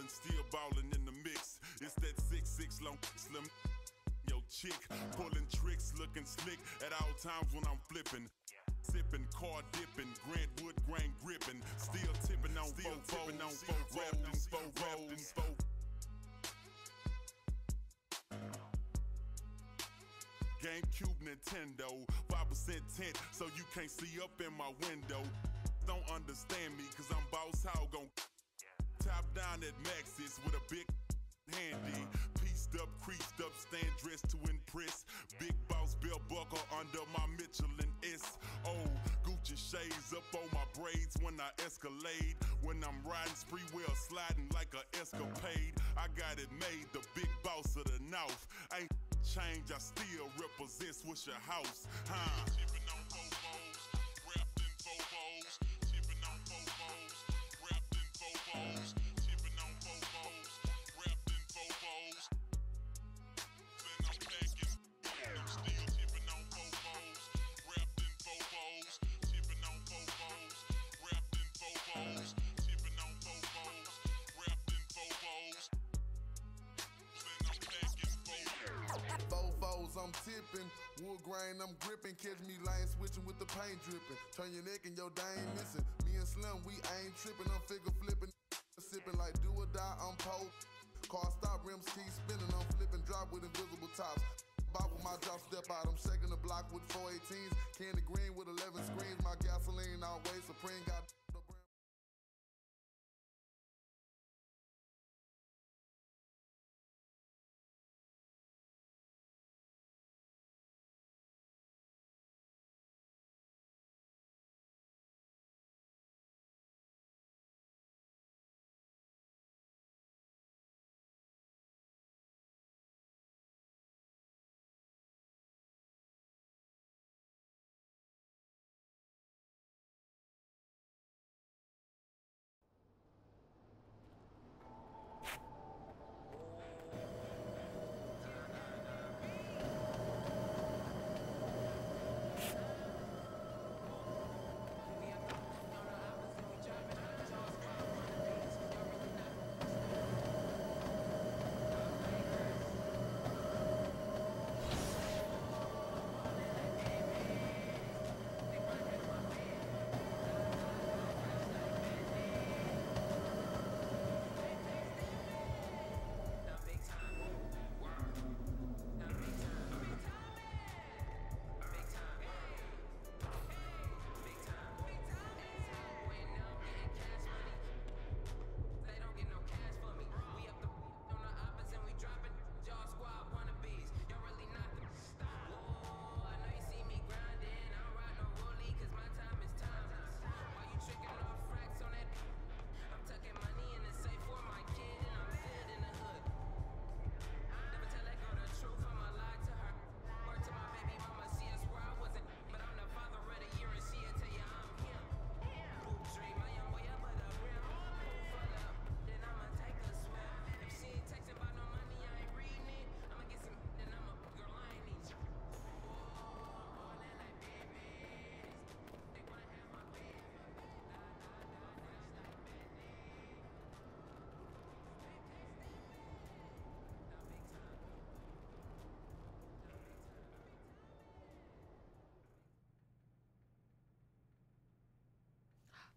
ballin', still ballin' in the mix. It's that 6'6" long slim yo chick, pulling tricks, looking slick at all times when I'm flipping. Sipping, car dipping, Grant Wood grain gripping, still tipping on four rolls. GameCube, Nintendo, 5% tint, so you can't see up in my window. Don't understand me, cause I'm boss hog on top down at Maxis with a big handy. Pieced up, creased up, stand dressed to impress. Big boss belt buckle under my Michelin S. Oh, Gucci shades up on my braids when I escalade. When I'm riding spree wheel sliding like a escapade. I got it made, the big boss of the North. Ain't change, I still represent Swisher House. Tipping on Fofos, wrapped in Fofos. Tipping on Fofos, wrapped in Fofos. Tipping on Fofos, wrapped in Fofos. Then I'm packing. I'm still tipping on Fofos, wrapped in Fofos. Tipping on Fofos, wrapped in Fofos. Tipping on Fofos, wrapped in Fofos. Then I'm packing Fofos. Fofos, I'm tipping. Wood grain, I'm gripping. Catch me lane switching with the paint dripping. Turn your neck and your dang missing. Me and Slim, we ain't tripping. I'm figure flipping. Sipping like do or die, I'm po. Car stop, rims keep spinning. I'm flipping, drop with invisible tops. Bop with my drop, step out. I'm shaking the block with 418s. Candy green with 11 screens. My gasoline always supreme. Got the brim.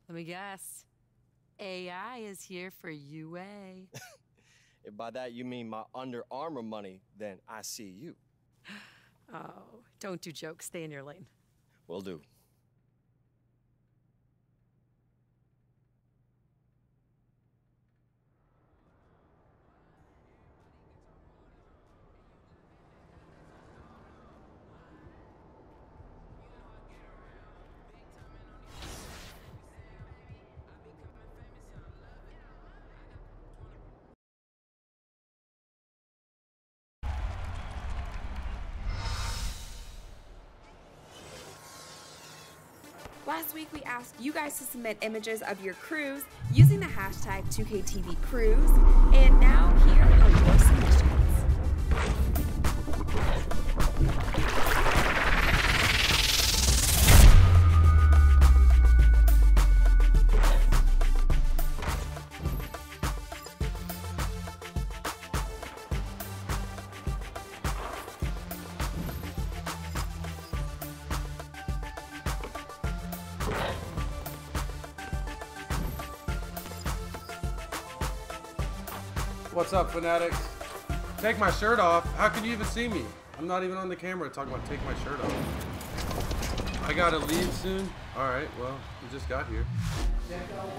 Let me guess. AI is here for UA. If by that you mean my Under Armour money, then I see you. Oh, don't do jokes. Stay in your lane. Will do. Last week, we asked you guys to submit images of your cruise using the hashtag 2KTVCruise, and now here are your submissions. What's up, fanatics? Take my shirt off. How can you even see me? I'm not even on the camera talking about take my shirt off. I gotta leave soon. All right, well, we just got here.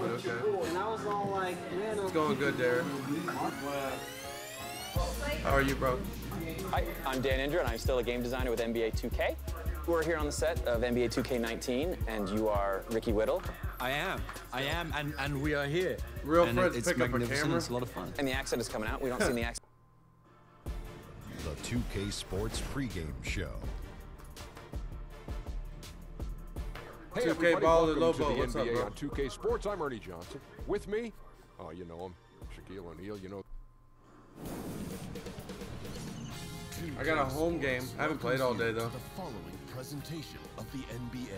But okay. And I was all like, man, it's going good, Derek. How are you, bro? Hi, I'm Dan Indra, and I'm still a game designer with NBA 2K. We're here on the set of NBA 2K19, and you are Ricky Whittle. I am, and we are here. Real and friends it's pick up a magnificent. camera. It's a lot of fun. And the accent is coming out. We don't see the accent. The 2K Sports pregame show. Hey, 2K Ball and welcome Lobo. to What's the up, NBA bro? on 2K Sports. I'm Ernie Johnson. With me, oh, you know him, Shaquille O'Neal. You know. I got a home game. I haven't played all day though. The following presentation of the NBA.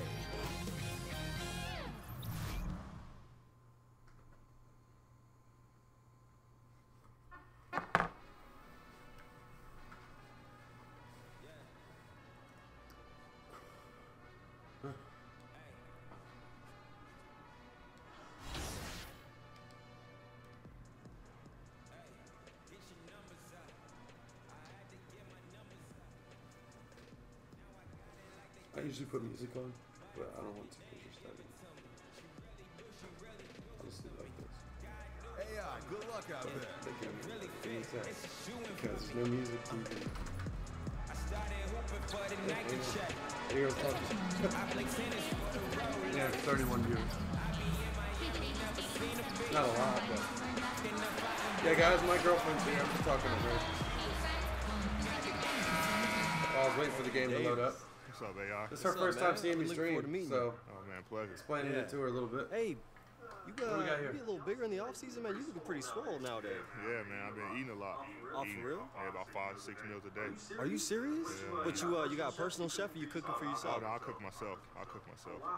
I usually put music on, but I don't want to push your stuff. I'll just leave it like this. Hey, good luck out there. Because there's no music. Yeah, 31 viewers. Not a lot, but. Yeah, guys, my girlfriend's here. I'm just talking to her. I was waiting for the game to load up. What's up, AR? This is her first time seeing me stream, so oh man, pleasure. Explaining it to her a little bit. Hey, you What do we got here? be a little bigger in the off season, man. You looking pretty swole nowadays. Yeah, man, I've been eating a lot. Oh, for real? Yeah, about 5 to 6 meals a day. Are you serious? Yeah. But you got a personal chef, or you cooking for Oh, yourself? no, I cook myself.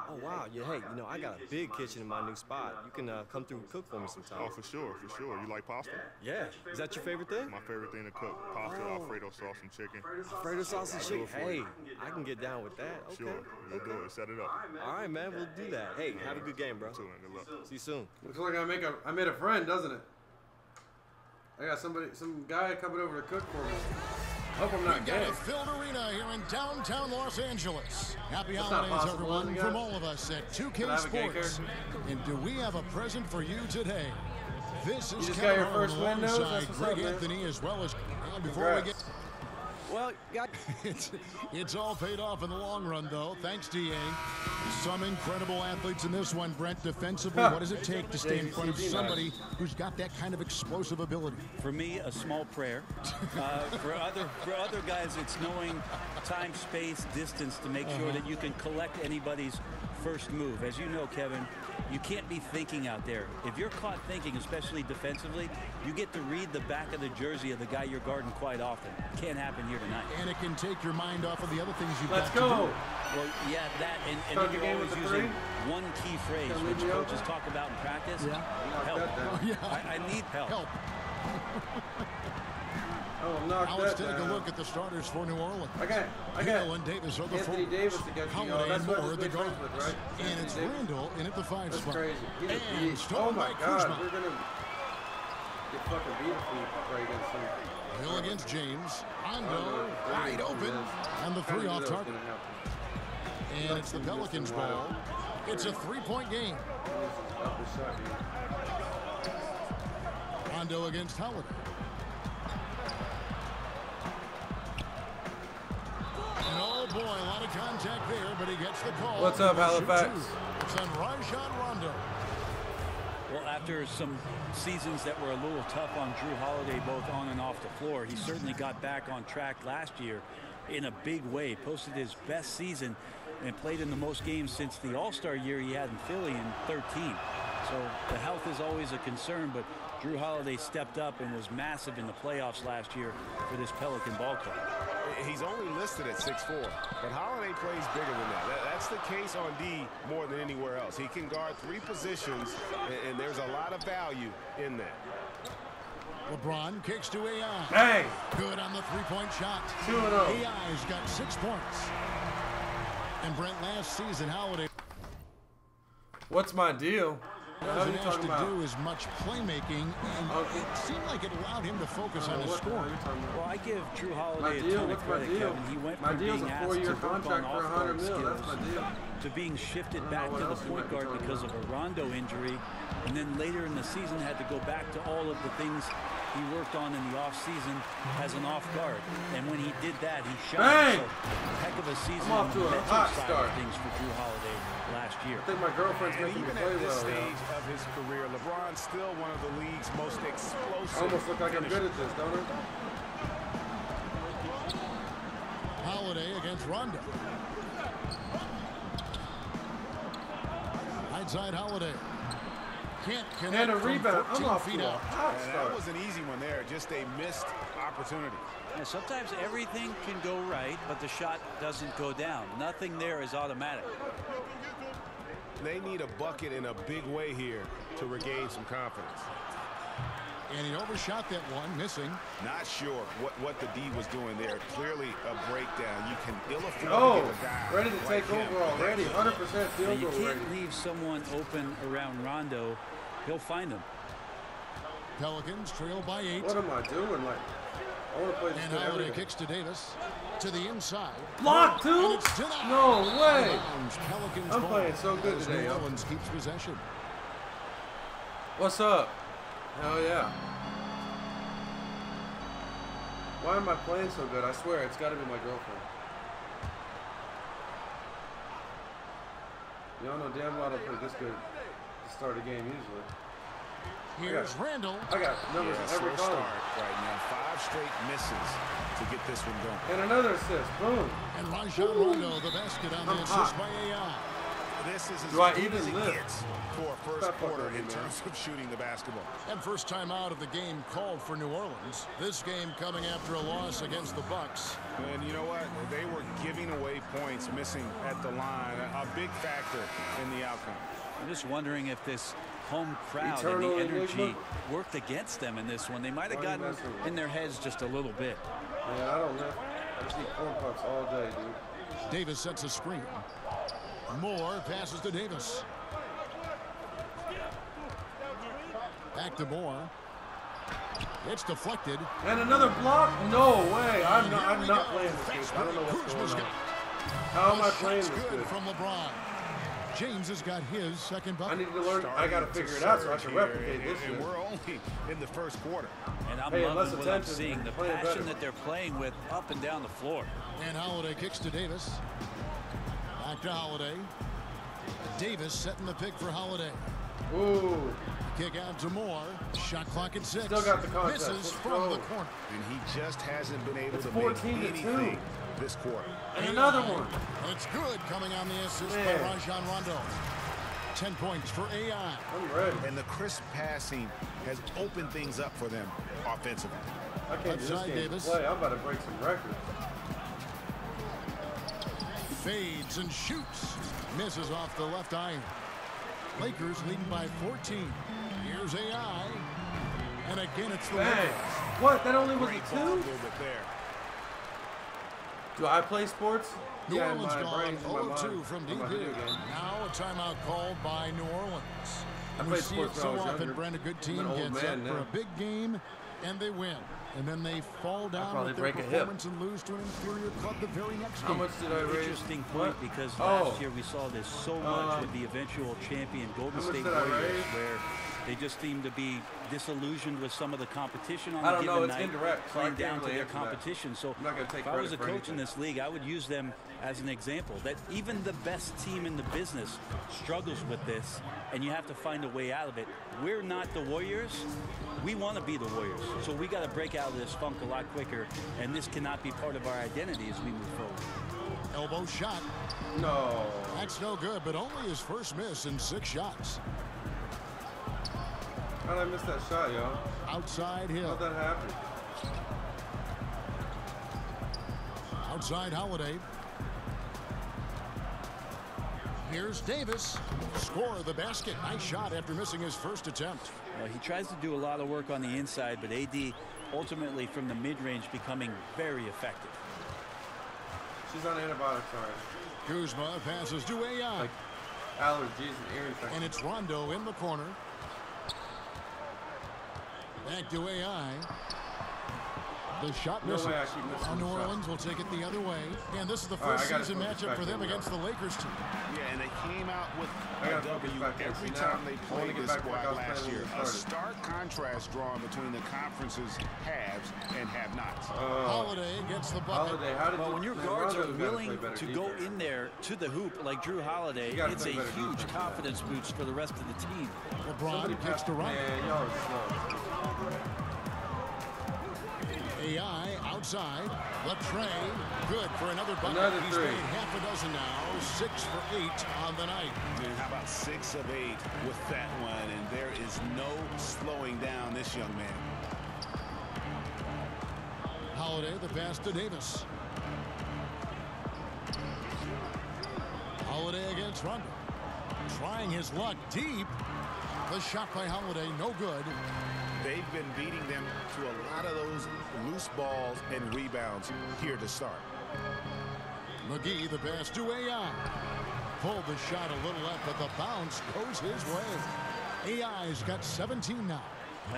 Oh wow, yeah. Hey, you know I got a big kitchen in my new spot. You can come through and cook for me sometime. Oh, for sure. You like pasta? Yeah. Is that your favorite thing? My favorite thing to cook: pasta, Alfredo sauce, and chicken. Alfredo sauce and chicken. Do it for Hey, you. I can get down with that. Okay. Sure, we'll do it. Set it up. All right, man. We'll do that. Hey, have a good game, bro. Good luck. See you soon. Looks like I made a friend, doesn't it? I got some guy coming over to cook for me. Hope I'm not We've gay. got a filled arena here in downtown Los Angeles. Happy That's not holidays, possible, everyone, guys. from all of us at 2K Can I have a gay Sports. And do we have a present for you today? This is You just got your Kevin first win, Nose? alongside That's what's up, Greg man. Anthony, as well as before Congrats. we get. Well, It's all paid off in the long run, though. Thanks, DA. Some incredible athletes in this one, Brent. Defensively, what does it take to stay in front of somebody who's got that kind of explosive ability? For me, a small prayer. For other guys, it's knowing time, space, distance to make sure that you can collect anybody's first move. As you know, Kevin, you can't be thinking out there. If you're caught thinking, especially defensively, you get to read the back of the jersey of the guy you're guarding quite often. Can't happen here tonight. And it can take your mind off of the other things you've Let's got to go. do. Well, yeah, that, and Start then the you're game always with the using three? one key phrase, Gonna leave which me coaches open? talk about in practice. Yeah. Help. Knock that down. Yeah. I need help. Help. Oh, knock Now that let's take down. a look at the starters for New Orleans. I got Hill and Davis are the Anthony forwards. Davis against me. Oh, Holiday that's and what Moore this the big friends guards. with, right? And Anthony it's Davis. Randall in at the 5 That's spot. crazy. He's a And beast. stolen Oh my by God, Kuzma. we're gonna get fucking beat if we play against him. Hill against James. Rondo Oh, wide open. And the three off target. And it's the Pelicans ball. It's a 3-point game. Rondo against Holiday. And oh boy, a lot of contact there, but he gets the call. What's up, Shoot Halifax? two. It's on Rajon Rondo. Well, after some seasons that were a little tough on Drew Holiday, both on and off the floor, he certainly got back on track last year in a big way. Posted his best season and played in the most games since the All-Star year he had in Philly in 13. So the health is always a concern, but Drew Holiday stepped up and was massive in the playoffs last year for this Pelican ball club. He's only listed at 6'4", but Holiday plays bigger than that. That's the case on D more than anywhere else. He can guard 3 positions, and there's a lot of value in that. LeBron kicks to AI. Hey! Good on the 3-point shot. 2-0. AI's got 6 points. And Brent, last season, Holiday. What's my deal? Wasn't asked to do as much playmaking, and it seemed like it allowed him to focus on his scoring. Well, I give Drew Holiday a ton of credit, Kevin. He went from being asked to work on off-guard skills to being shifted back to the point guard because of a Rondo injury, and then later in the season had to go back to all of the things he worked on in the off-season as an off-guard. And when he did that, he shot. So, a heck of a season on the mental side of things for Drew Holiday last year. I think my girlfriend's making me even play at this well. stage of his career, LeBron's still one of the league's most explosive. I almost look like I'm good at this, don't I? Holiday against Rondo. Right side Holiday. Can't connect. And a rebound. I'm off feet to a out. hot start. That was an easy one there, just a missed opportunity. Yeah, sometimes everything can go right, but the shot doesn't go down. Nothing there is automatic. They need a bucket in a big way here to regain some confidence. And he overshot that one, missing. Not sure what the D was doing there. Clearly a breakdown. You can ill afford Oh, to get a guy ready to take like him. over already. 100% field You goal can't ready. leave someone open around Rondo. He'll find them. Pelicans trail by 8. What am I doing? Like, I want to play this And good Holiday everything. kicks to Davis. To the inside. Block And two? it's denied. No way. Rebounds, Pelicans I'm ball playing so good as today, New yo. Orleans keeps possession. What's up? Hell yeah. Why am I playing so good? I swear, it's got to be my girlfriend. Y'all know damn well I don't play this good to start a game usually. Here's Randall. I got numbers in every slow column. start right now. 5 straight misses to get this one going. And another assist. Boom. And Rajon Rondo, the basket on the I'm assist hot. by AI. This is as Do I good even as it live? gets for a first Stop quarter fucking in with me, terms of shooting the basketball. And first time out of the game called for New Orleans. This game coming after a loss against the Bucks. And you know what? They were giving away points, missing at the line. A big factor in the outcome. I'm just wondering if this home crowd Eternal and the energy enigma? worked against them in this one. They might have Why are you gotten messing with in their heads just a little bit. Man, I don't know. I just eat corn puffs all day, dude. Davis sets a screen. Moore passes to Davis. Back to Moore. It's deflected. And another block? No way. I'm not playing this good. I don't know what's Kuzma's going on. got- How am I The playing shot's this good? from LeBron. James has got his second bucket. I need to learn. I got to figure it out so I can replicate this And shit. we're only in the first quarter. And I'm Hey, loving less what I'm attention, seeing, the playing passion better. that they're playing with up and down the floor. And Holiday kicks to Davis. Back to Holiday. Davis setting the pick for Holiday. Ooh. Kick out to Moore. Shot clock at 6. Still got the contest. Misses Let's from go. the corner. And he just hasn't been able It's to make 14-2. anything this quarter. And another one. It's good coming on the assist Man. by Rajon Rondo. 10 points for AI. I'm ready. And the crisp passing has opened things up for them offensively. I can't do this Outside game Davis. to play. I'm about to break some records. Fades and shoots. Misses off the left iron. Lakers leading by 14. Here's AI. And again, it's the Bang. Lakers. What? That only was Great a ball 2? movement there. Do I play sports? New Yeah, Orleans my gone brain's in my 0-2 mind. from On my DP. video game. Now a timeout called by New Orleans. I We played see it sports when I so was often, younger. Brent, a good I'm team an old gets man up for now. a big game, and they win. And then they fall down probably with their break a hip. performance and lose to an inferior club the very next How game. much did I raise? Interesting point, because Oh. last year we saw this so much with the eventual champion Golden how much State did I Warriors, raise? where they just seem to be disillusioned with some of the competition on I a don't know, given it's night, indirect, so I playing can't down to really their answer that. competition. So I'm not gonna take if I was a credit for coach in anything. this league, I would use them as an example that even the best team in the business struggles with this, and you have to find a way out of it. We're not the Warriors. We want to be the Warriors. So we got to break out of this funk a lot quicker, and this cannot be part of our identity as we move forward. Elbow shot. No. That's no good, but only his first miss in 6 shots. How'd I miss that shot, y'all? Outside Hill. How'd that happen? Outside Holiday. Here's Davis. Score the basket. Nice shot after missing his first attempt. He tries to do a lot of work on the inside, but AD ultimately from the mid-range becoming very effective. She's on antibiotics already. Kuzma passes to AI. Allergies and ear infections. And it's Rondo in the corner. Back to AI. The shot misses. New Orleans will take it the other way. And this is the first season matchup for them against the Lakers team. Yeah, and they came out with a W every time they played this squad last year. A stark contrast drawn between the conference's haves and have-nots. Holiday gets the bucket. Well, when your guards are willing to go in there to the hoop like Drew Holiday, it's a huge confidence boost for the rest of the team. LeBron kicks to Rondo. AI outside. Latrey, good for another bucket. He's made half a dozen now. 6 for 8 on the night. And how about 6 of 8 with that one? And there is no slowing down this young man. Holiday, the pass to Davis. Holiday against Rondo. Trying his luck deep. The shot by Holiday, no good. They've been beating them to a lot of those loose balls and rebounds here to start. McGee, the pass to AI. Pulled the shot a little left, but the bounce goes his way. AI's got 17 now.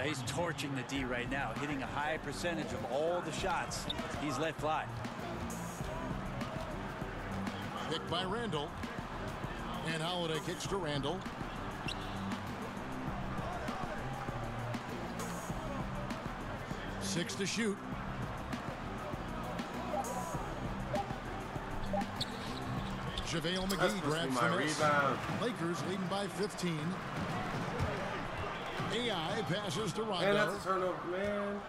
He's torching the D right now, hitting a high percentage of all the shots he's let fly. Picked by Randall. And Holiday kicks to Randall. Six to shoot. JaVale McGee grabs the miss. Lakers leading by 15. AI passes to Rondo. And that's a turnover, man.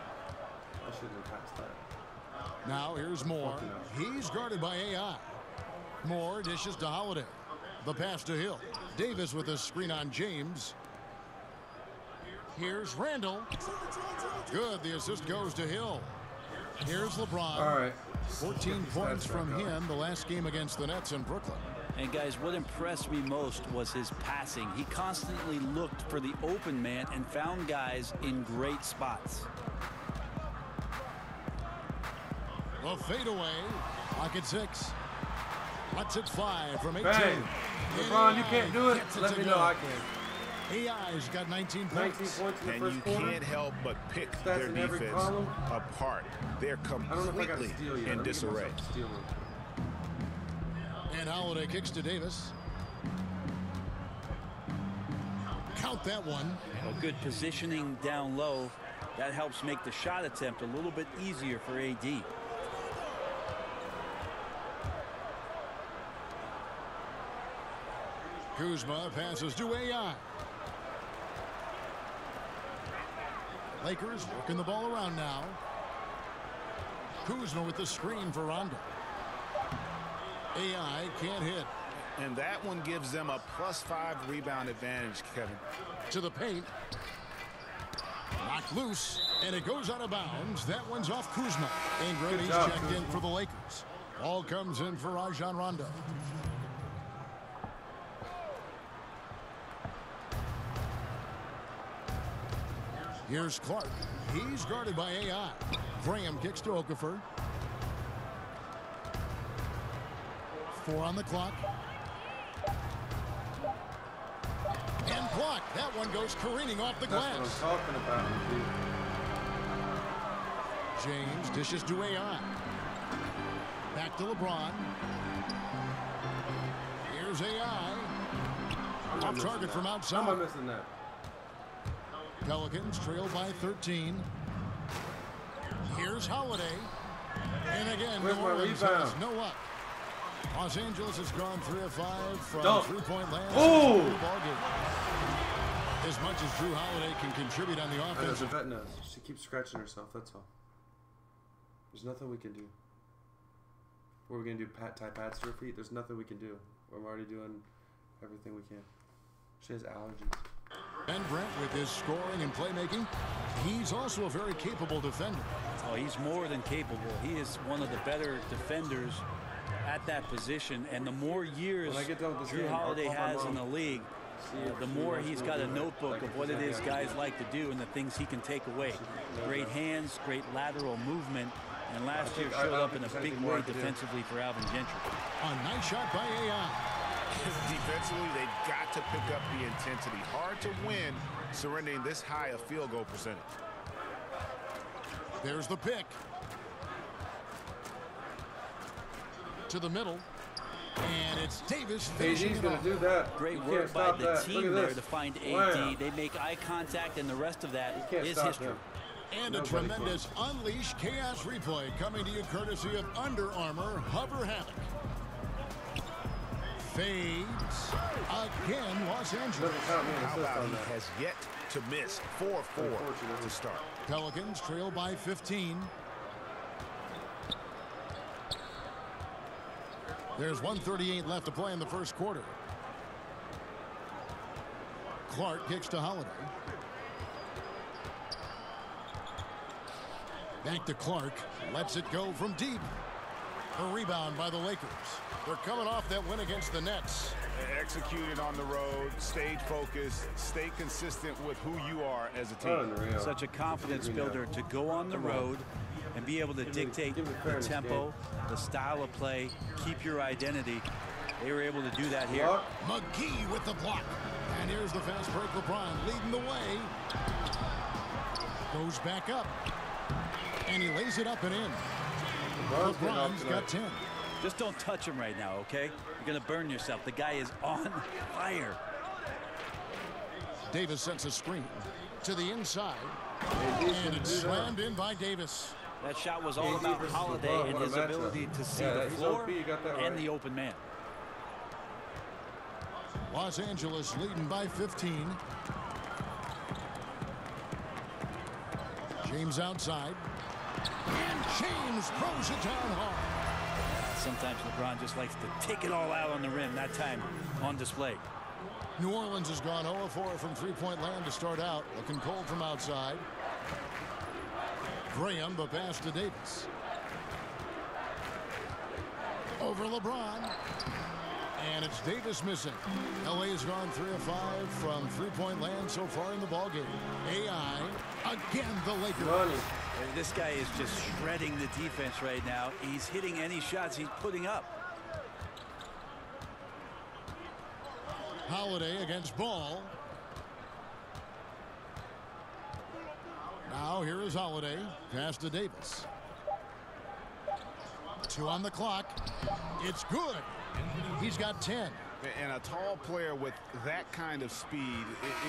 I shouldn't have passed that. Now here's Moore. He's guarded by AI. Moore dishes to Holiday. The pass to Hill. Davis with a screen on James. Here's Randall. Good. The assist goes to Hill. Here's LeBron. All right. 14 points from him the last game against the Nets in Brooklyn. And guys, what impressed me most was his passing. He constantly looked for the open man and found guys in great spots. The fadeaway. Pocket 6. Lets it fly from 18. Bang. LeBron, you can't do it. Let me know I can. AI's got 19 points. 19 points in the and first you quarter. can't help but pick their defense apart. They're completely in disarray. And Holiday kicks to Davis. Count that one. A good positioning down low. That helps make the shot attempt a little bit easier for AD. Kuzma passes to AI. Lakers working the ball around now. Kuzma with the screen for Rondo. AI can't hit. And that one gives them a +5 rebound advantage, Kevin. To the paint. Knocked loose, and it goes out of bounds. That one's off Kuzma. Ingram, he's checked in for the Lakers. Ball comes in for Rajon Rondo. Here's Clark. He's guarded by AI. Graham kicks to Okafor. 4 on the clock. And blocked. That one goes careening off the glass. That's what I'm talking about. James dishes to AI. Back to LeBron. Here's AI. Off target from outside. How am I missing that? Pelicans trail by 13. Here's Holiday. And again, New Orleans has no luck. Los Angeles has gone 3 of 5 from three-point land. Oh! As much as Drew Holiday can contribute on the offense. The vet knows. She keeps scratching herself, that's all. There's nothing we can do. What are we going to do? Tie pads to her feet? There's nothing we can do. We're already doing everything we can. She has allergies. Ben Brent with his scoring and playmaking. He's also a very capable defender. Oh, he's more than capable. He is one of the better defenders at that position. And the more years Drew Holiday has in the league, the more he's got a notebook of what it is guys like to do and the things he can take away. Great hands, great lateral movement, and last year showed up in a big way defensively for Alvin Gentry. A nice shot by AI. Defensively, they've got to pick up the intensity. Hard to win surrendering this high a field goal percentage. There's the pick. To the middle. And it's Davis finishing AD's it going off. to do that. Great You work can't by stop the that. team Look at there this. to find AD. Wow. They make eye contact, and the rest of that You can't is stop history. him. And a tremendous Unleash Chaos replay coming to you courtesy of Under Armour Hover Hammock. Fades again, Los Angeles. How about he has yet to miss 4-4 to start. Pelicans trail by 15. There's 1:38 left to play in the first quarter. Clark kicks to Holiday. Back to Clark. Lets it go from deep. A rebound by the Lakers. They're coming off that win against the Nets. Executed on the road, stayed focused, stay consistent with who you are as a team. Unreal. Such a confidence builder to go on the road and be able to dictate the tempo, the style of play, keep your identity. They were able to do that here. McGee with the block. And here's the fast break. LeBron leading the way. Goes back up. And he lays it up and in. LeBron's got 10. Just don't touch him right now, okay? You're going to burn yourself. The guy is on fire. Davis sets a screen to the inside. And it's slammed in by Davis. That shot was all about Holiday and his ability to see the floor and the open man. Los Angeles leading by 15. James outside. And James throws it down hard. Sometimes LeBron just likes to take it all out on the rim. That time on display. New Orleans has gone 0-4 from three-point land to start out. Looking cold from outside. Graham, the pass to Davis. Over LeBron. And it's Davis missing. LA has gone 3 of 5 from three-point land so far in the ballgame. AI, again the Lakers. And this guy is just shredding the defense right now. He's hitting any shots he's putting up. Holiday against Ball. Now here is Holiday. Pass to Davis. 2 on the clock. It's good. He's got 10. And a tall player with that kind of speed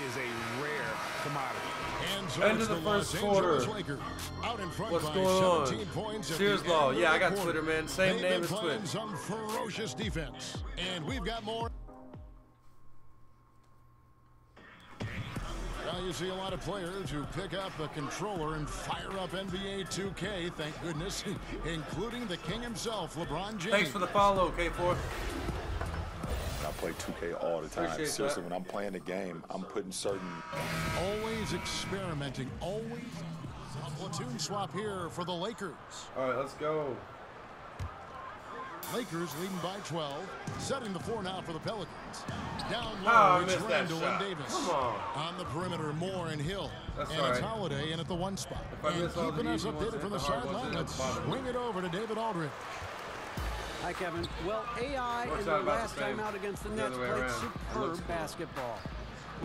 is a rare commodity. And so End of the first quarter. Out in front What's by going 17 on? points at Sears the Law. end of Yeah, the I got quarter. Twitter, man. Same They've name been as playing Twitter. some ferocious defense. And we've got more. Well, you see a lot of players who pick up a controller and fire up NBA 2K, thank goodness, including the king himself, LeBron James. Thanks for the follow, K4. I play 2K all the time. Appreciate Seriously, that. when I'm playing the game, I'm putting certain... Always experimenting, always. A platoon swap here for the Lakers. All right, let's go. Lakers leading by 12, setting the floor now for the Pelicans. Down low, I it's missed that Randall shot. and Davis. Come on. On the perimeter, Moore and Hill. That's and all it's right. Holiday in at the 1 spot. If I And miss all the keeping us easy ones, updated from the the hard ones sideline, at the let's bottom. swing it over to David Aldridge. Hi, Kevin. Well, AI Works in out their about last the same. time out against the The Nets other way played around. It looks superb good. basketball.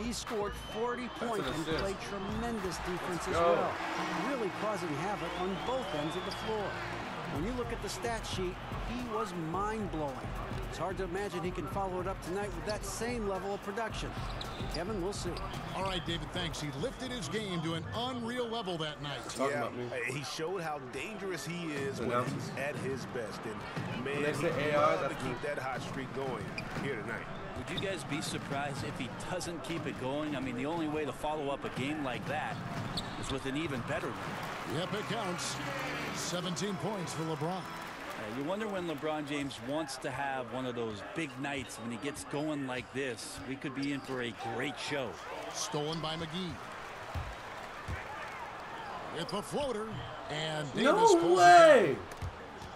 He scored 40 That's points an and assist. played tremendous defense as Go. well, really causing havoc on both ends of the floor. When you look at the stat sheet, he was mind-blowing. It's hard to imagine he can follow it up tonight with that same level of production. Kevin, we'll see. All right, David, thanks. He lifted his game to an unreal level that night. Yeah, he showed how dangerous he is when he's at his best. And man, When they say he'd AI, love to that's keep that hot streak going here tonight. Would you guys be surprised if he doesn't keep it going? I mean, the only way to follow up a game like that is with an even better one. Yep, it counts. 17 points for LeBron. You wonder when LeBron James wants to have one of those big nights when he gets going like this. We could be in for a great show. Stolen by McGee. With the floater. And Davis No pulls it way! down.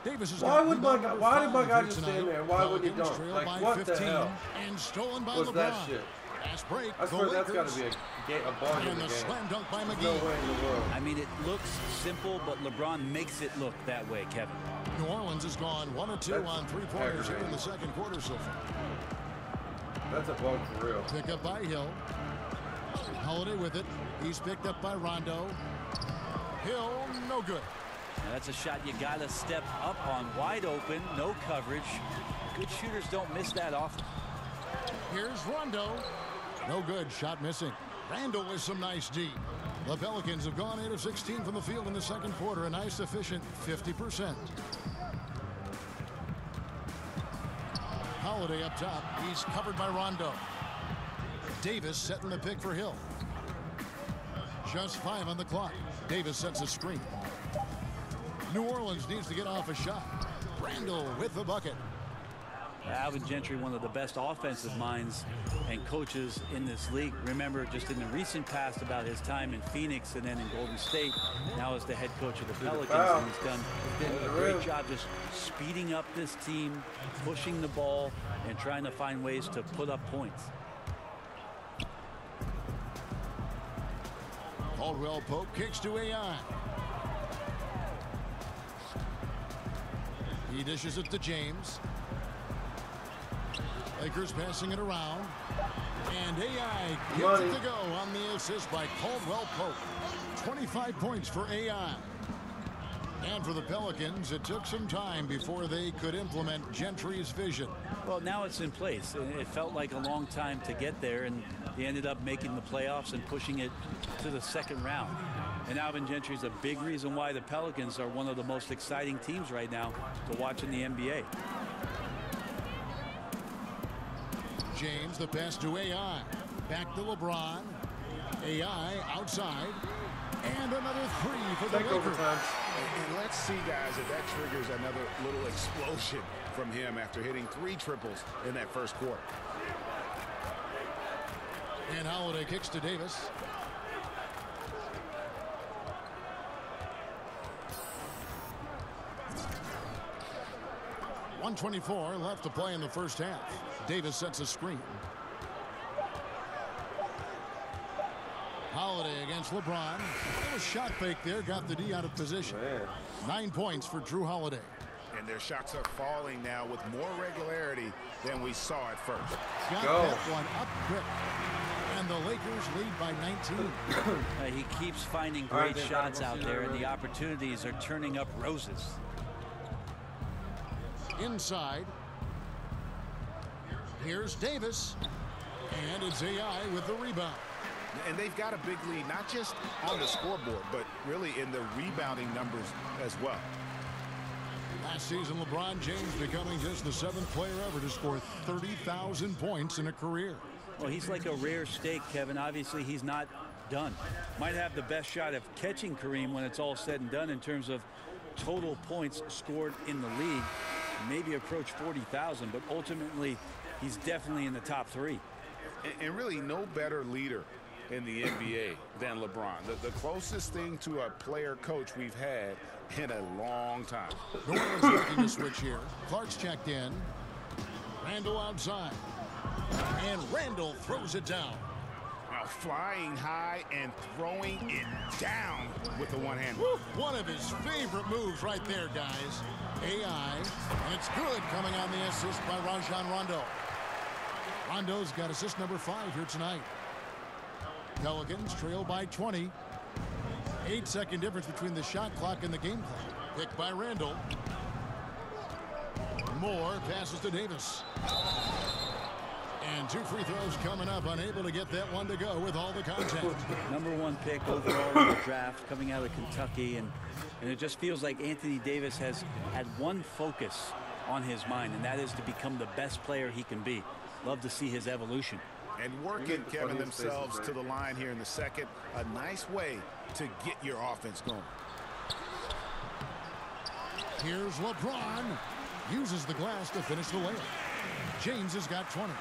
Davis has Why got would my rebound guy? number Why did my 5 guy here just tonight. stand there? Why would he Pelicans dunk? trail Like by what 15, the hell? And stolen by What's LeBron. that shit? Fast break. I swear the that's got Lakers. to be a bargain in And the the game. slam dunk by There's McGee. no way in the world. I mean, it looks simple, but LeBron makes it look that way, Kevin. New Orleans has gone 1 of 2 on 3-pointers here in the second quarter so far. That's a bug for real. Pick up by Hill. Holiday with it. He's picked up by Rondo. Hill, no good. Now that's a shot you got to step up on. Wide open, no coverage. Good shooters don't miss that often. Here's Rondo. No good. Shot missing. Randall with some nice D. The Pelicans have gone 8 of 16 from the field in the second quarter. A nice, efficient 50%. Holiday up top. He's covered by Rondo. Davis setting the pick for Hill. Just 5 on the clock. Davis sets a screen. New Orleans needs to get off a shot. Randall with the bucket. Alvin Gentry, one of the best offensive minds and coaches in this league. Remember, just in the recent past about his time in Phoenix and then in Golden State, now as the head coach of the Pelicans, and he's done a great job just speeding up this team, pushing the ball, and trying to find ways to put up points. Caldwell Pope kicks to AI. He dishes it to James. Lakers passing it around. And AI gets it to go on the assist by Caldwell Pope. 25 points for AI. And for the Pelicans, it took some time before they could implement Gentry's vision. Well, now it's in place. It felt like a long time to get there, and they ended up making the playoffs and pushing it to the second round. And Alvin Gentry is a big reason why the Pelicans are one of the most exciting teams right now to watch in the NBA. James, the pass to AI. Back to LeBron. AI outside. And another three for the Lakers. And let's see, guys, if that triggers another little explosion from him after hitting 3 triples in that first quarter. And Holiday kicks to Davis. .124 left to play in the first half. Davis sets a screen. Holiday against LeBron. A shot fake there, got the D out of position. 9 points for Drew Holiday. And their shots are falling now with more regularity than we saw at first. Got that one up quick. And the Lakers lead by 19. He keeps finding great shots out there, and the opportunities are turning up roses. Inside. Here's Davis. And it's AI with the rebound. And they've got a big lead, not just on the scoreboard, but really in the rebounding numbers as well. Last season, LeBron James becoming just the 7th player ever to score 30,000 points in a career. Well, he's like a rare steak, Kevin. Obviously, he's not done. Might have the best shot of catching Kareem when it's all said and done in terms of total points scored in the league. Maybe approach 40,000, but ultimately, he's definitely in the top 3. And really no better leader in the NBA than LeBron. The closest thing to a player coach we've had in a long time. New Orleans looking to switch here. Clark's checked in. Randall outside. And Randall throws it down. Now flying high and throwing it down with the one hand. One of his favorite moves right there, guys. AI. And it's good coming on the assist by Rajon Rondo. Rondo's got assist number 5 here tonight. Pelicans trail by 20. 8-second difference between the shot clock and the game clock. Picked by Randall. Moore passes to Davis. And 2 free throws coming up. Unable to get that one to go with all the contact. #1 pick overall in the draft coming out of Kentucky. And it just feels like Anthony Davis has had one focus on his mind, and that is to become the best player he can be. Love to see his evolution. And working, Kevin, themselves to the line here in the second. A nice way to get your offense going. Here's LeBron. Uses the glass to finish the layup. James has got 20.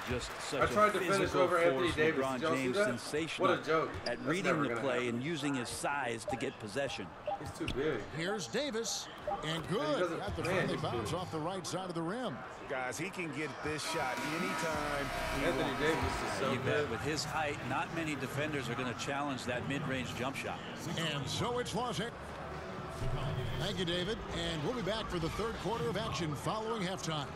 Just such a physical force, LeBron James, sensational what a joke. at reading the play and using his size to get possession. He's too big. Here's Davis. And good. Got the friendly bounce off the right side of the rim. Guys, he can get this shot anytime. Anthony Davis is so good. With his height, not many defenders are going to challenge that mid-range jump shot. And so it's Los Angeles. Thank you, David. And we'll be back for the third quarter of action following halftime.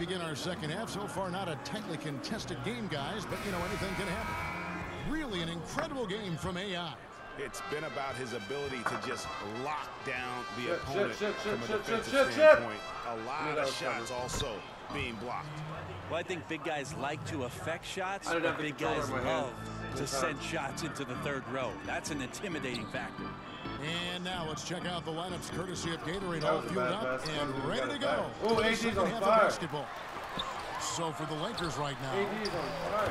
begin our second half. So far, not a tightly contested game, guys, but, you know, anything can happen. Really an incredible game from AI. It's been about his ability to just lock down the opponent from a defensive standpoint. A lot of shots also being blocked. Well, I think big guys like to affect shots, but big guys love to send shots into the third row. That's an intimidating factor. And now let's check out the lineups courtesy of Gatorade, all fueled up and ready to go. Oh, AD's on fire. Basketball. So for the Lakers right now,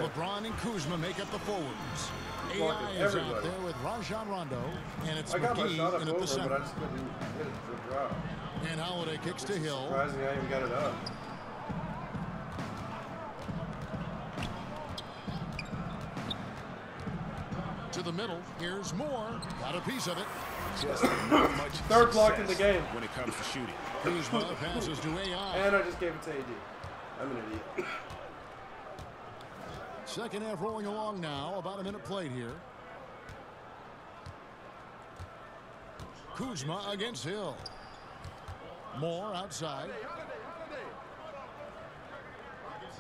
LeBron and Kuzma make up the forwards. AI is out there with Rajon Rondo, and it's McGee in at the center. But I just couldn't hit it to the drop. And Holiday kicks to Hill. Surprising I even got it up. To the middle, here's Moore. Got a piece of it. Just not much third block in the game when it comes to shooting. Kuzma passes to AI. And I just gave it to AD. I'm an idiot. Second half rolling along now. About a minute played here. Kuzma against Hill. Moore outside.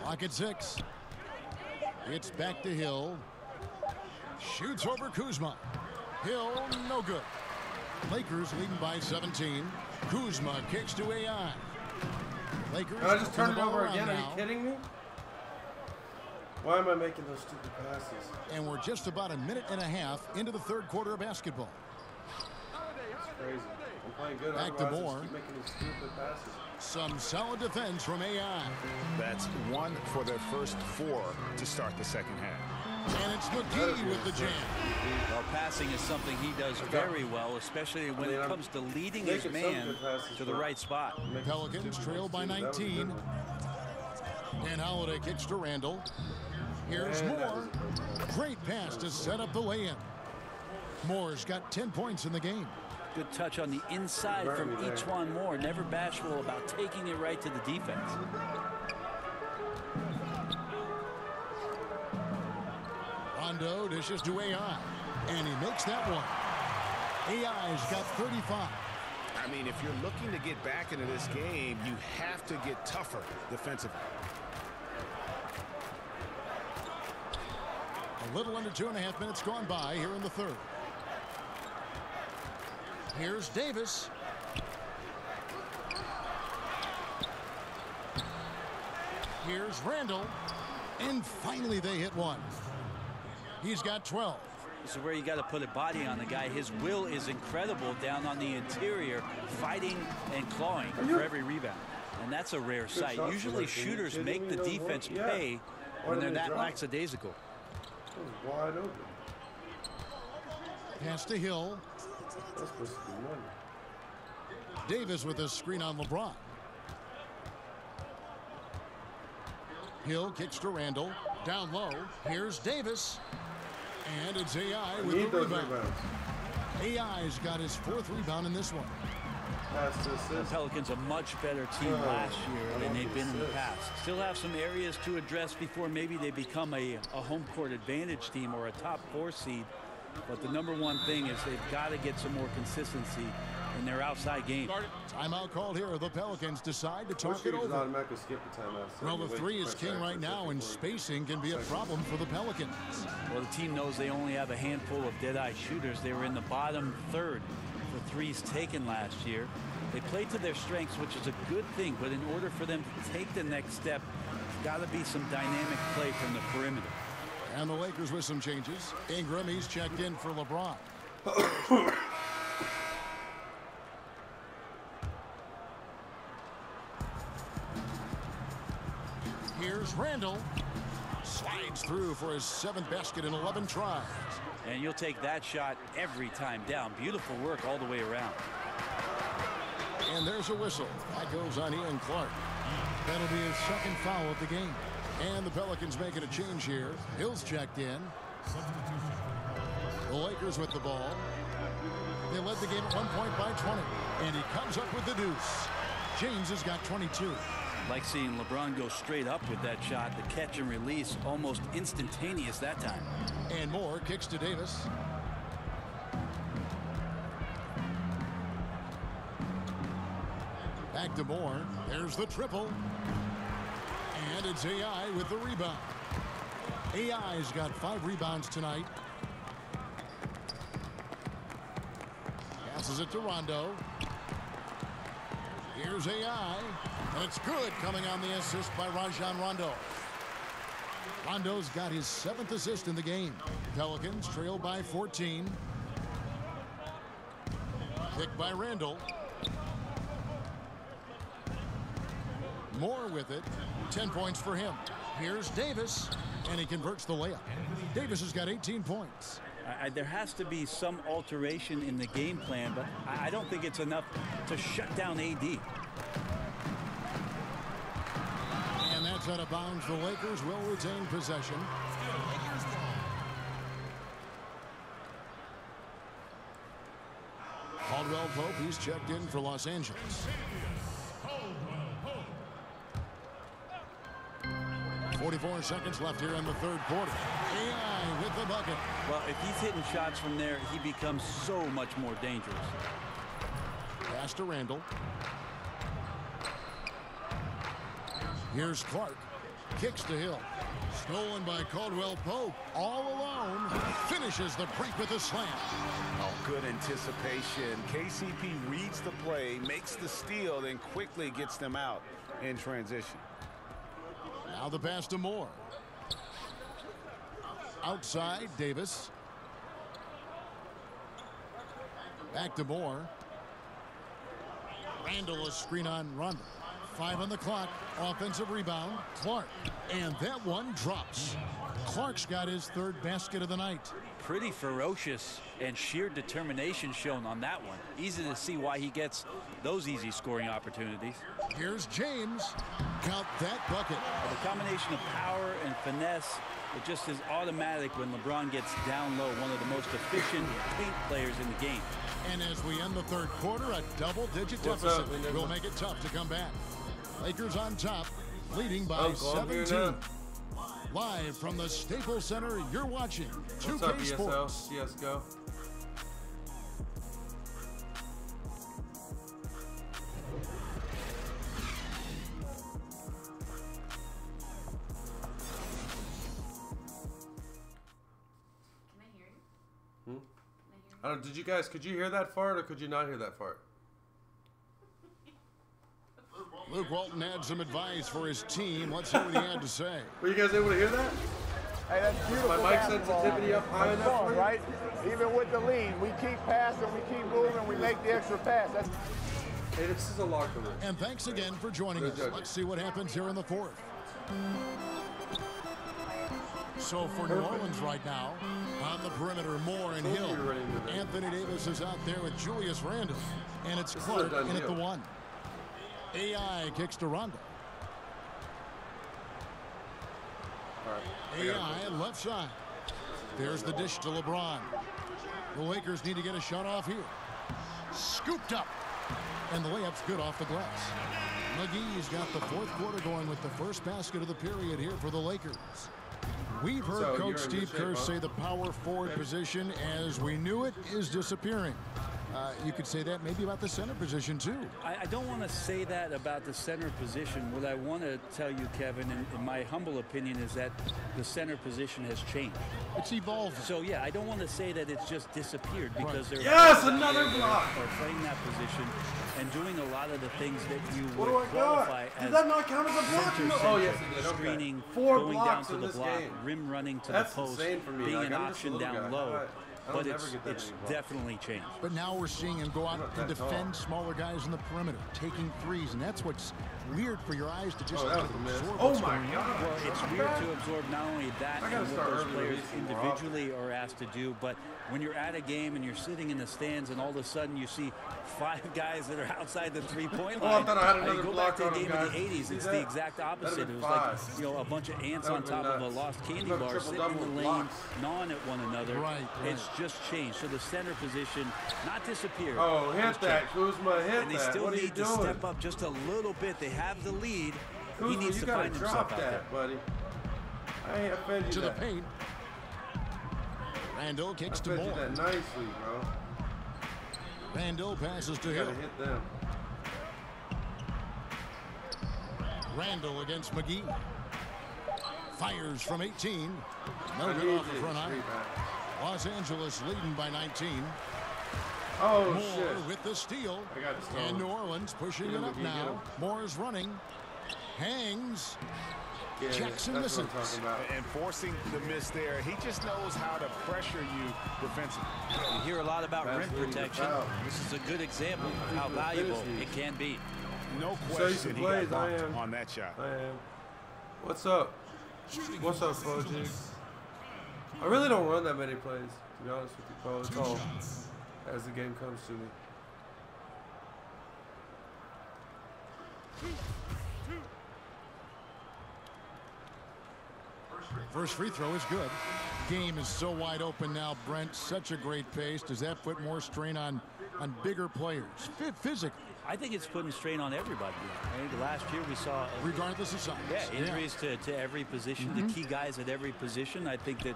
Clock at 6. It's back to Hill. Shoots over Kuzma. Hill, no good. Lakers leading by 17. Kuzma kicks to AI. Lakers. Can I just turn it over again? Are you kidding me? Why am I making those stupid passes? And we're just about a minute and a half into the third quarter of basketball. That's crazy. I'm playing good. Back to Moore. Keep making these stupid passes. Some solid defense from AI. That's 1 for their first 4 to start the second half. And it's McGee with the jam. Well, passing is something he does very well, especially when it comes to leading his man to the right spot. Pelicans trail by 19. And Holiday kicks to Randall. Here's Moore. Great pass to set up the lay-in. Moore's got 10 points in the game. Good touch on the inside from E'Twaun Moore. Never bashful about taking it right to the defense. Rondo dishes to AI. And he makes that one. AI's got 35. I mean, if you're looking to get back into this game, you have to get tougher defensively. A little under 2.5 minutes gone by here in the third. Here's Davis. Here's Randall. And finally they hit one. He's got 12. This is where you got to put a body on the guy. His will is incredible down on the interior, fighting and clawing for every rebound. And that's a rare sight. Usually shooters make the defense pay when they're that lackadaisical. Wide open. Pass to Hill. That's supposed to be one. Davis with a screen on LeBron. Hill kicks to Randall. Down low. Here's Davis. And it's AI with the rebound. AI's got his 4th rebound in this one. The Pelicans a much better team last year than they've been in the past. Still have some areas to address before maybe they become a home court advantage team or a top 4 seed. But the #1 thing is they've got to get some more consistency in their outside game. Timeout called here. The Pelicans decide to talk it over. Automatically skip the timeout. Well, the 3 is king right now, and spacing can be a problem for the Pelicans. Well, the team knows they only have a handful of dead-eye shooters. They were in the bottom third for threes taken last year. They played to their strengths, which is a good thing, but in order for them to take the next step, there's got to be some dynamic play from the perimeter. And the Lakers with some changes. Ingram, he's checked in for LeBron. Here's Randall. Slides through for his 7th basket in 11 tries. And you'll take that shot every time down. Beautiful work all the way around. And there's a whistle. That goes on Ian Clark. That'll be his 2nd foul of the game. And the Pelicans making a change here. Hill's checked in. The Lakers with the ball. They led the game at 1 point by 20. And he comes up with the deuce. James has got 22. Like seeing LeBron go straight up with that shot. The catch and release almost instantaneous that time. And Moore kicks to Davis. Back to Moore. There's the triple. And it's AI with the rebound. AI's got 5 rebounds tonight. Passes it to Rondo. Here's AI. And it's good, coming on the assist by Rajon Rondo. Rondo's got his 7th assist in the game. Pelicans trail by 14. Pick by Randall. Moore with it. 10 points for him. Here's Davis, and he converts the layup. Davis has got 18 points. There has to be some alteration in the game plan, but I don't think it's enough to shut down AD. And that's out of bounds. The Lakers will retain possession. Caldwell Pope, he's checked in for Los Angeles. 44 seconds left here in the third quarter. AI with the bucket. Well, if he's hitting shots from there, he becomes so much more dangerous. Pass to Randall. Here's Clark. Kicks to Hill. Stolen by Caldwell Pope. All alone. Finishes the break with a slam. Oh, good anticipation. KCP reads the play, makes the steal, then quickly gets them out in transition. Now the pass to Moore. Outside, Davis. Back to Moore. Randall, a screen on Rondo. 5 on the clock. Offensive rebound. Clark. And that one drops. Clark's got his 3rd basket of the night. Pretty ferocious and sheer determination shown on that one. Easy to see why he gets those easy scoring opportunities. Here's James. Count that bucket. The combination of power and finesse, it just is automatic when LeBron gets down low. One of the most efficient paint players in the game. And as we end the third quarter, a double-digit deficit will make it tough to come back. Lakers on top, leading by 17. Live from the Staples Center, you're watching 2K Sports. CSGO. I don't, did you guys, could you hear that fart or could you not hear that fart? Luke Walton had some advice for his team. Let's hear what he had to say. Were you guys able to hear that? Hey, that's beautiful. My mic sensitivity up high enough for you? Right? Even with the lead, we keep passing, we keep moving, we make the extra pass. Hey, this is a locker room. And thanks again for joining us. Let's see what happens here in the fourth. So for New Orleans right now, on the perimeter, Moore and Hill. Anthony Davis is out there with Julius Randle. And it's Clark in at the 1. AI kicks to Rondo. AI left side. There's the dish to LeBron. The Lakers need to get a shot off here. Scooped up. And the layup's good off the glass. McGee's got the fourth quarter going with the first basket of the period here for the Lakers. We've heard Coach Steve Kerr say the power forward position, as we knew it, is disappearing. You could say that maybe about the center position, too. I don't want to say that about the center position. What I want to tell you, Kevin, in my humble opinion, is that the center position has changed. It's evolved. So, yeah, I don't want to say that it's just disappeared because there are another block. Are playing that position and doing a lot of the things that you would qualify as. Did that not count as a block? Oh, yes, it did. Okay. Screening, 4 going blocks down to the block, game. rim running to That's the post, insane for me. being like, an option down low. But it's definitely changed. But now we're seeing him go out and defend smaller guys in the perimeter, taking threes, and that's what's weird for your eyes to just absorb what's going on. Well, it's weird to absorb not only that and what those players individually are asked to do, but when you're at a game and you're sitting in the stands and all of a sudden you see 5 guys that are outside the three-point line. You go back to the game in the 80s, it's the exact opposite. It was like, you know, a bunch of ants on top of a lost candy bar sitting in the lane, gnawing at one another. It's just changed. So the center position not disappeared. Oh, hit that. Kuzma, hit that. And they still need to step up just a little bit. They have the lead. Kuzma, he needs to find himself out there. Buddy. I ain't offended to the paint. Randall kicks to Moore. That nicely, bro. Randall passes to Hill. Hit them. Randall against McGee. Fires from 18. No good off the front iron. Los Angeles leading by 19. Oh, Moore shit. with the steal. I got the And New Orleans pushing it up now. Moore's running. Hangs. Yeah, Jackson that's misses. what I'm talking about. And forcing the miss there, he just knows how to pressure you defensively. You hear a lot about rim protection. This is a good example of how valuable it can be. No So question he got I bumped am. on that shot. I am. What's up? What's up, Fojig? I really don't run that many plays, to be honest with you, Pro. It's all as the game comes to me. First free throw is good. Game is so wide open now, Brent. Such a great pace. Does that put more strain on bigger players physically? I think it's putting strain on everybody. I think last year we saw, regardless of size, injuries to every position, the key guys at every position. I think that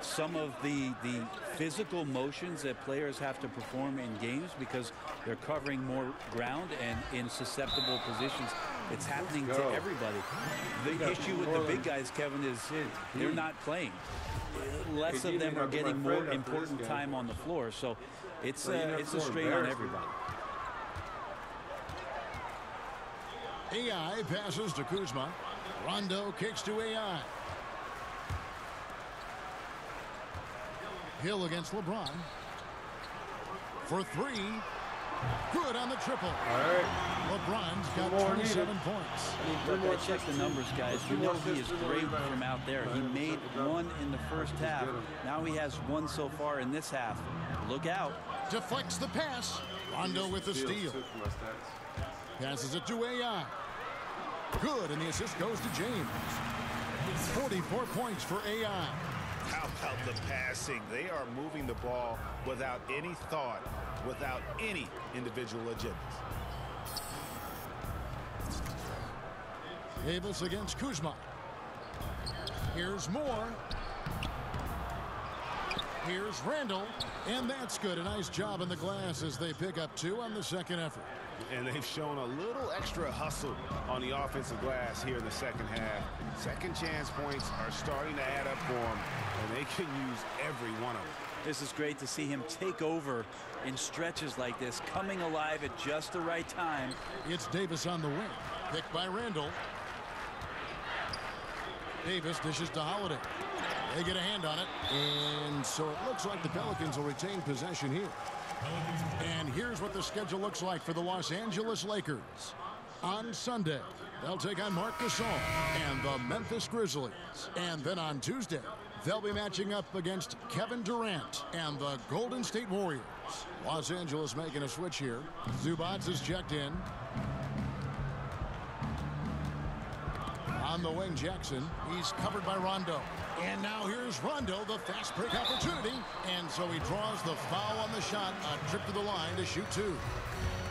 some of the physical motions that players have to perform in games because they're covering more ground and in susceptible positions, it's happening to everybody. The issue with the big guys, Kevin, is they're not playing. Less of them are getting more important time on the floor, so it's a strain on everybody. AI passes to Kuzma. Rondo kicks to AI. Hill against LeBron. For three. Good on the triple. All right. LeBron's got 27 points. Look, I checked the numbers, guys. You know he is great from out there. He made one in the first half. Now he has one so far in this half. Look out. Deflects the pass. Rondo with the steal. Passes it to AI. Good, and the assist goes to James. 44 points for AI. How about the passing? They are moving the ball without any thought, without any individual agendas. Davis against Kuzma. Here's Moore. Here's Randall. And that's good. A nice job in the glass as they pick up 2 on the second effort. And they've shown a little extra hustle on the offensive glass here in the second half. Second chance points are starting to add up for them, and they can use every one of them. This is great to see him take over in stretches like this, coming alive at just the right time. It's Davis on the wing. Picked by Randall. Davis dishes to Holiday. They get a hand on it. And so it looks like the Pelicans will retain possession here. And here's what the schedule looks like for the Los Angeles Lakers. On Sunday, they'll take on Marc Gasol and the Memphis Grizzlies. And then on Tuesday, they'll be matching up against Kevin Durant and the Golden State Warriors. Los Angeles making a switch here. Zubats is checked in. On the wing, Jackson. He's covered by Rondo. And now here's Rondo, the fast break opportunity. And so he draws the foul on the shot. A trip to the line to shoot 2.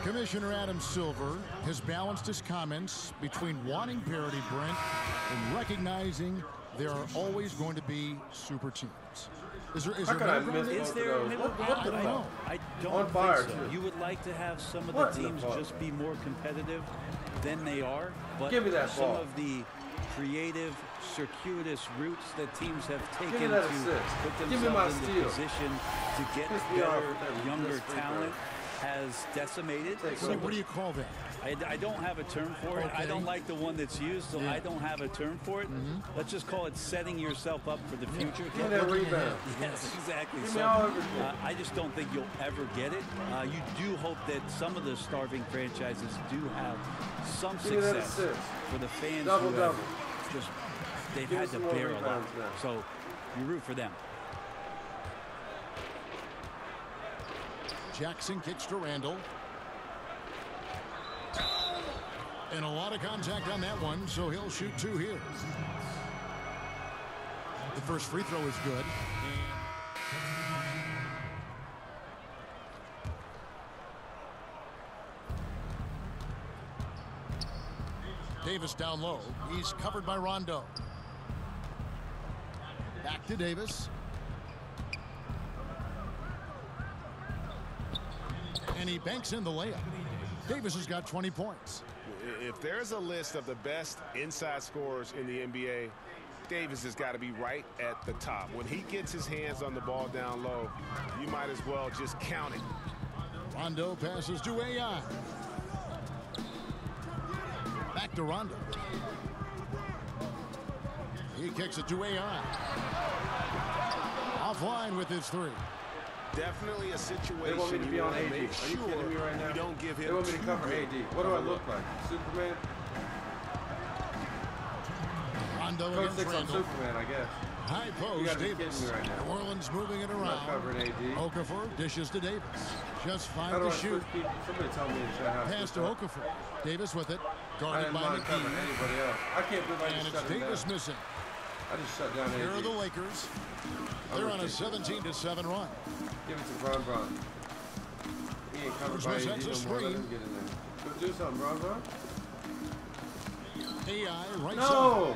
Commissioner Adam Silver has balanced his comments between wanting parity, Brent, and recognizing there are always going to be super teams. Is there middle ground? Is there a middle ground? I don't know. I don't think so. You would like to have some of the teams just be more competitive than they are, but Give me that some ball. of the creative, circuitous routes that teams have taken me to that assist. put Give me my themselves in steal. the position to get Piss me off better, with that younger ridiculous free throw. talent has decimated. What do you call that? I don't have a term for it. I don't like the one that's used, so I don't have a term for it. Let's just call it setting yourself up for the future. Give me that rebound. Yes, exactly. Give me So all of it. I just don't think you'll ever get it. You do hope that some of the starving franchises do have some Give me that success assist. for the fans Double, who double. have just they've Give had us to some more bear a lot. rebounds now. So you root for them. Jackson kicks to Randall. And a lot of contact on that one, so he'll shoot 2 here. The first free throw is good. Davis down low. He's covered by Rondo. Back to Davis. And he banks in the layup. Davis has got 20 points. If there's a list of the best inside scorers in the NBA, Davis has got to be right at the top. When he gets his hands on the ball down low, you might as well just count it. Rondo passes to AI. Back to Rondo. He kicks it to AI. Offline with his three. Definitely a situation they want me to be on AD. Are you kidding me right now? You don't give him. They want me to cover AD. What do I look like? Superman? Rondo Code against 6 on Randall. Superman, I guess. High You post, gotta be Davis. kidding me right now. New Orleans moving it I'm around. not covering AD. Okafor dishes to Davis. Just How 5 do to I shoot. switch people? Somebody tell me to shut house. Pass to Okafor. Davis with it. I Guarded didn't by mind covering McGee. anybody else. I can't believe I And just it's shut him Davis down. missing. I just shut down Here are AD. the Lakers. They're on a 17-7 run. Give it to Bron. He ain't covered by AD no more. Let him get in there. Go do something, Bron. AI right No! side.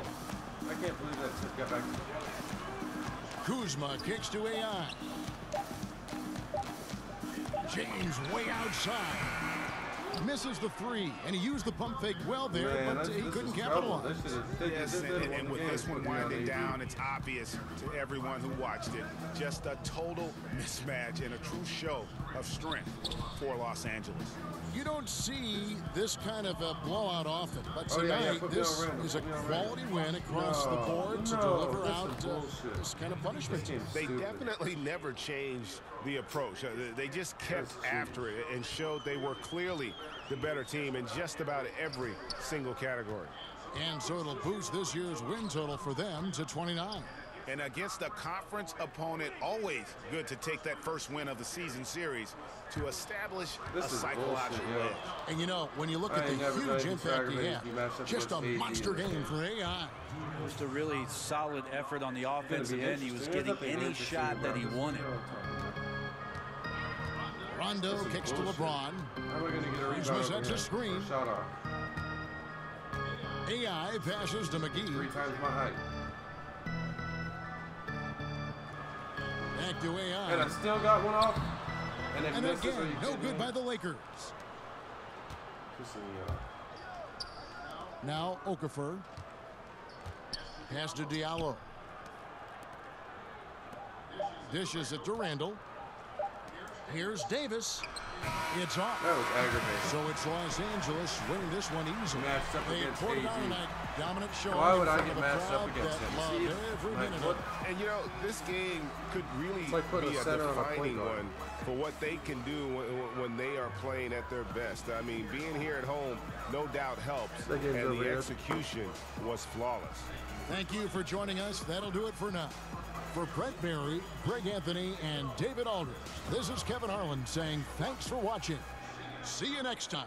I can't believe that shit got back. Kuzma kicks to AI. James way outside. Misses the three, and he used the pump fake well there, Man, but he couldn't capitalize. Yes, and with this one winding down, it's obvious to everyone who watched it. Just a total mismatch and a true show of strength for Los Angeles. You don't see this kind of a blowout often, but Oh, yeah, tonight put me this on Randall, is a put me on quality win across the board to deliver out this kind of punishment. They definitely never changed the approach. They just kept after it and showed they were clearly the better team in just about every single category. And so it'll boost this year's win total for them to 29. And against a conference opponent, always good to take that first win of the season series to establish a psychological edge. And you know, when you look at the huge impact he had, just a monster game for AI. Just a really solid effort on the offensive end. He was getting any shot that he wanted. Rondo kicks to LeBron. How am I going to get a Kuzma rebound sets over a screen. Shot off. AI passes to McGee. 3 times my height. Back to AI. And I still got one off. And, And again, no good by the Lakers. Now Okafor. Pass to Diallo. Dishes it to Randall. Here's Davis. It's off. That was aggravating. So it's Los Angeles winning this one easily. Matched up They against poured it AD. on tonight. Dominant showing. Why would in I front get of a matched up crowd against that him? loved See, every like, minute what? of it. And you know, this game could really like putting be a a center on a point defining guard. one for what they can do when they are playing at their best. I mean, being here at home no doubt helps, That game's and over the here. execution was flawless. Thank you for joining us. That'll do it for now. For Brett Barry, Greg Anthony, and David Aldridge, this is Kevin Harlan saying thanks for watching. See you next time.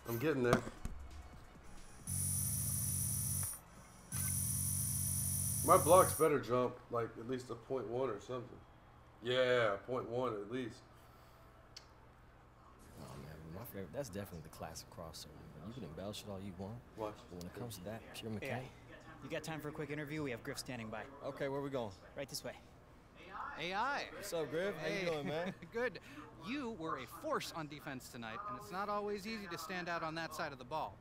I'm getting there. My blocks better jump like at least a 0.1 or something. Yeah, 0.1 at least. Oh man, my favorite. That's definitely the classic crossover. You can embellish it all you want. Watch. But when it comes to that, pure mechanic. You got time for a quick interview? We have Griff standing by. Okay, where we going? Right this way. AI. What's up, Griff? How you doing, man? Good. You were a force on defense tonight, and it's not always easy to stand out on that side of the ball.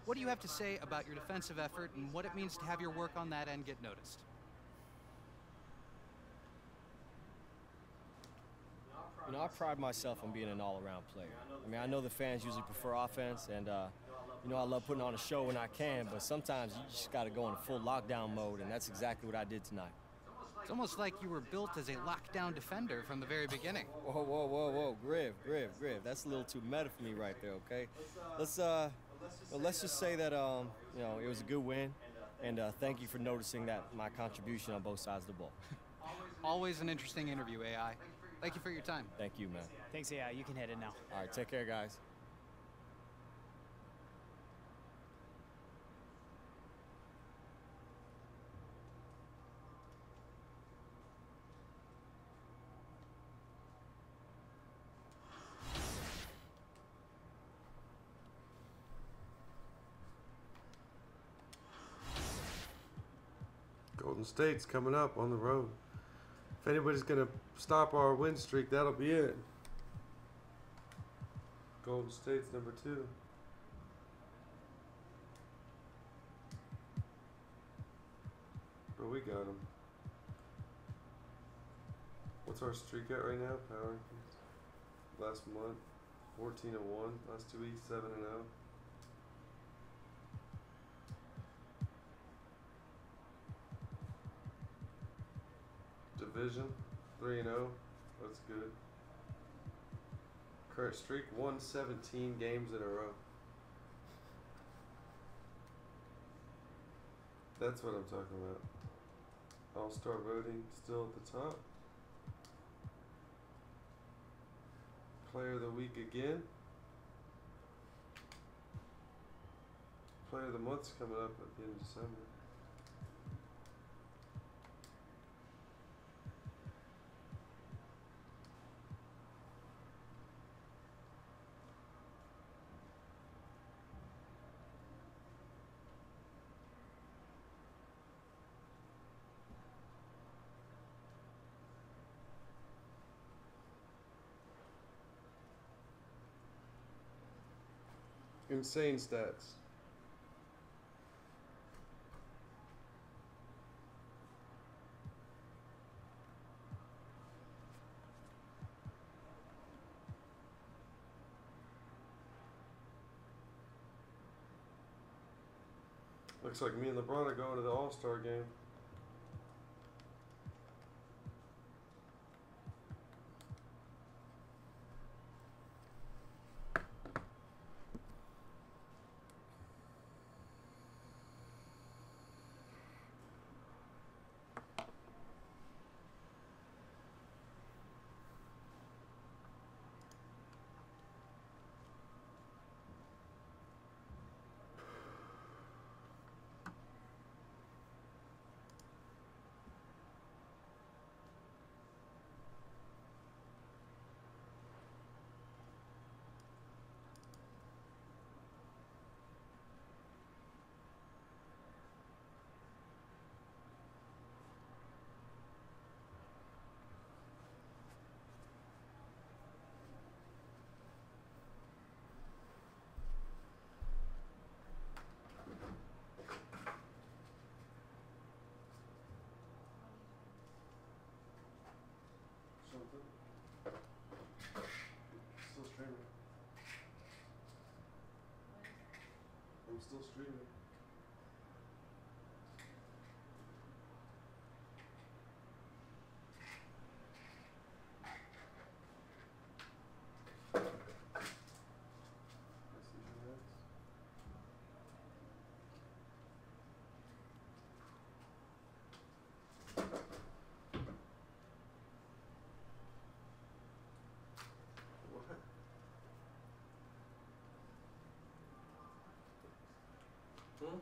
What do you have to say about your defensive effort and what it means to have your work on that end get noticed? You know, I pride myself on being an all-around player. I mean, I know the fans usually prefer offense, and You know, I love putting on a show when I can, but sometimes you just got to go in full lockdown mode, and that's exactly what I did tonight. It's almost like you were built as a lockdown defender from the very beginning. Whoa, whoa, whoa, whoa, Griff. That's a little too meta for me right there, okay? Let's just say that, you know, it was a good win, and thank you for noticing that my contribution on both sides of the ball. Always an interesting interview, AI. Thank you for your time. Thank you, man. Thanks, AI. You can head in now. All right, take care, guys. Golden State's coming up on the road. If anybody's gonna stop our win streak, that'll be it. Golden State's #2. But we got them. What's our streak at right now? Power rankings. Last month, 14-1. Last 2 weeks, 7-0. Division 3-0. That's good. Current streak 117 games in a row. That's what I'm talking about. All-star voting still at the top. Player of the week again. Player of the month's coming up at the end of December. Insane stats. Looks like me and LeBron are going to the All-Star game. Still streaming. I'm still streaming. Hmm?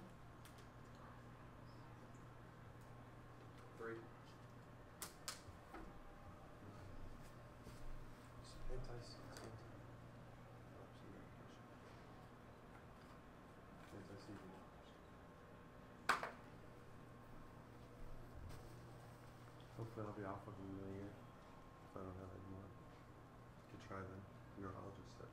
3. Hopefully I'll be off of them in a year if I don't have any more. Could try then. Urologist said.